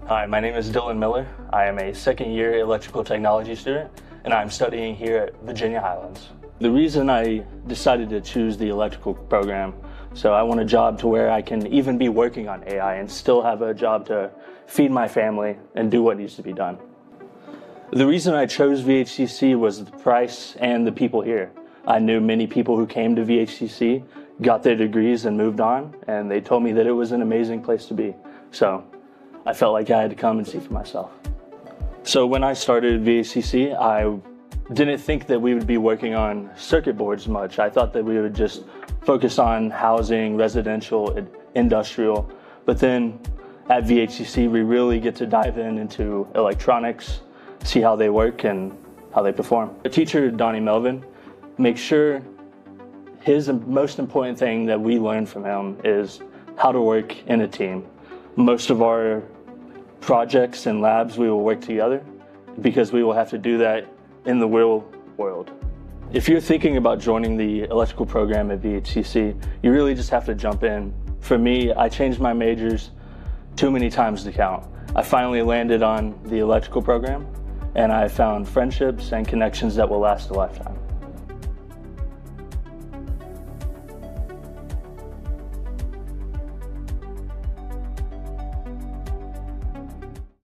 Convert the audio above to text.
Hi, my name is Dylan Miller. I am a second-year electrical technology student, and I'm studying here at Virginia Highlands. The reason I decided to choose the electrical program, so I want a job to where I can even be working on AI and still have a job to feed my family and do what needs to be done. The reason I chose VHCC was the price and the people here. I knew many people who came to VHCC, got their degrees and moved on, and they told me that it was an amazing place to be. So I felt like I had to come and see for myself. So when I started VHCC, I didn't think that we would be working on circuit boards much. I thought that we would just focus on housing, residential, industrial. But then at VHCC, we really get to dive into electronics, see how they work and how they perform. The teacher, Donnie Melvin, makes sure his most important thing that we learn from him is how to work in a team. Most of our projects and labs, we will work together because we will have to do that in the real world. If you're thinking about joining the electrical program at VHCC, you really just have to jump in. For me, I changed my majors too many times to count. I finally landed on the electrical program, and I found friendships and connections that will last a lifetime.